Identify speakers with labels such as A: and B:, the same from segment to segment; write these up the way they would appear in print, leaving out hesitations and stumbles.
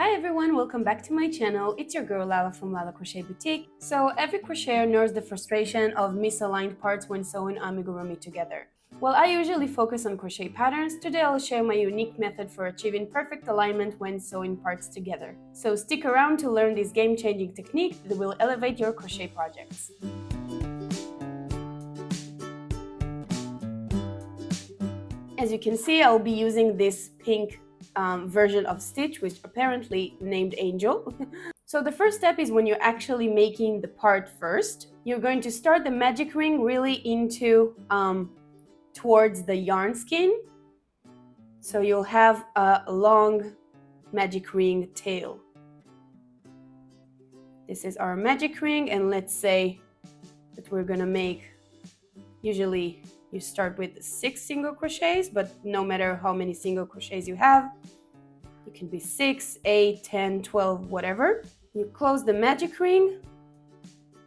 A: Hi everyone, welcome back to my channel. It's your girl Lala from Lala Crochet Boutique. So every crocheter knows the frustration of misaligned parts when sewing amigurumi together. While I usually focus on crochet patterns, today I'll share my unique method for achieving perfect alignment when sewing parts together. So stick around to learn this game-changing technique that will elevate your crochet projects. As you can see, I'll be using this pink version of stitch, which apparently named Angel. So the first step is when you're actually making the part first, you're going to start the magic ring really into towards the yarn skin. So you'll have a long magic ring tail. This is our magic ring, and let's say that we're gonna make, usually you start with 6 single crochets, but no matter how many single crochets you have, it can be 6, 8, 10, 12, whatever. You close the magic ring.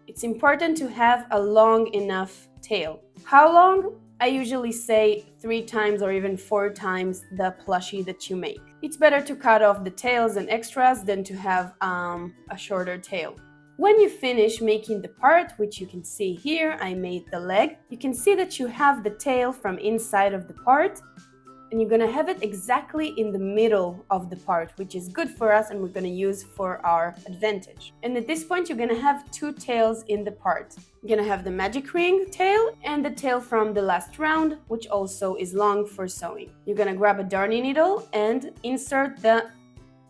A: It's important to have a long enough tail. How long? I usually say 3 times or even 4 times the plushie that you make. It's better to cut off the tails and extras than to have a shorter tail. When you finish making the part, which you can see here, I made the leg, you can see that you have the tail from inside of the part, and you're gonna have it exactly in the middle of the part, which is good for us and we're gonna use for our advantage. And at this point, you're gonna have 2 tails in the part. You're gonna have the magic ring tail and the tail from the last round, which also is long for sewing. You're gonna grab a darning needle and insert the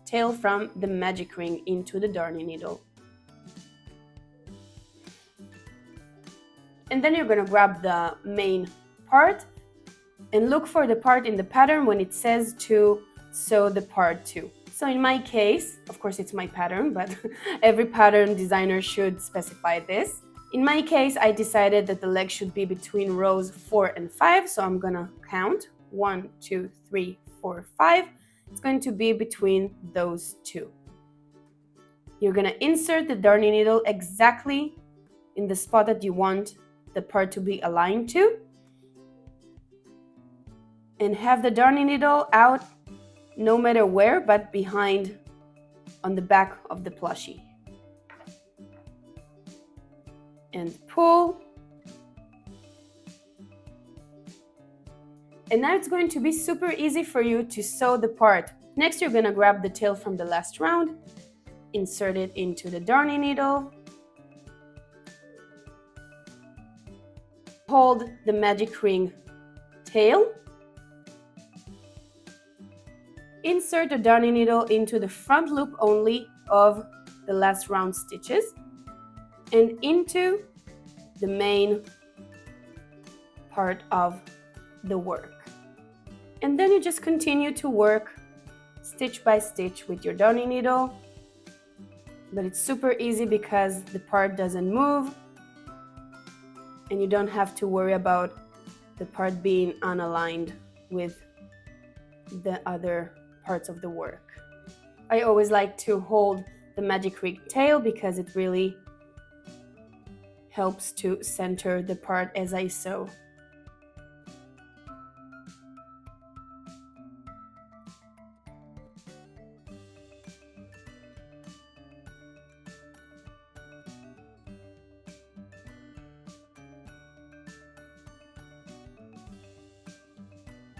A: tail from the magic ring into the darning needle. And then you're going to grab the main part and look for the part in the pattern when it says to sew the part to. So in my case, of course it's my pattern, but every pattern designer should specify this. In my case, I decided that the leg should be between rows 4 and 5, so I'm going to count 1, 2, 3, 4, 5. It's going to be between those 2. You're going to insert the darning needle exactly in the spot that you want the part to be aligned to, and have the darning needle out no matter where but behind on the back of the plushie, and pull. And now it's going to be super easy for you to sew the part. Next, you're going to grab the tail from the last round, insert it into the darning needle, hold the magic ring tail, insert the darning needle into the front loop only of the last round stitches and into the main part of the work. And then you just continue to work stitch by stitch with your darning needle, but it's super easy because the part doesn't move and you don't have to worry about the part being unaligned with the other parts of the work. I always like to hold the magic ring tail because it really helps to center the part as I sew.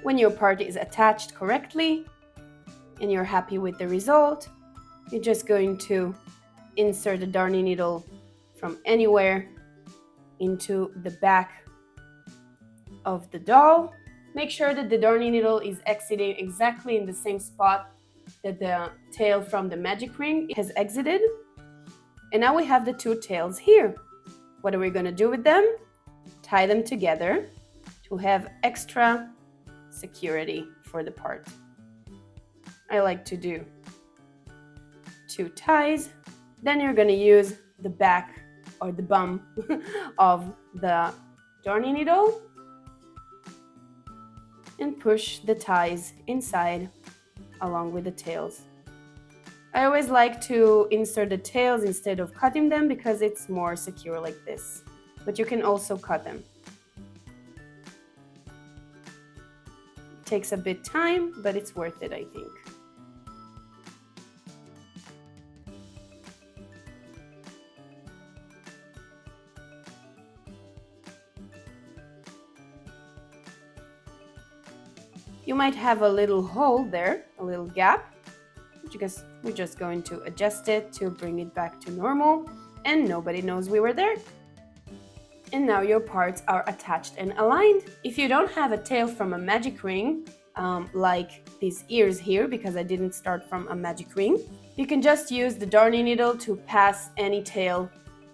A: When your part is attached correctly and you're happy with the result, you're just going to insert the darning needle from anywhere into the back of the doll. Make sure that the darning needle is exiting exactly in the same spot that the tail from the magic ring has exited. And now we have the 2 tails here. What are we going to do with them? Tie them together to have extra security for the part. I like to do 2 ties. Then you're going to use the back or the bum of the darning needle and push the ties inside along with the tails. I always like to insert the tails instead of cutting them because it's more secure like this, but you can also cut them. Takes a bit time, but it's worth it, I think. you might have a little hole there, a little gap, because we're just going to adjust it to bring it back to normal, and nobody knows we were there. And now your parts are attached and aligned. If you don't have a tail from a magic ring, like these ears here, because I didn't start from a magic ring, you can just use the darning needle to pass any tail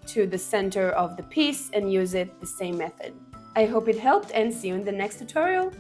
A: to the center of the piece and use it the same method. I hope it helped, and see you in the next tutorial.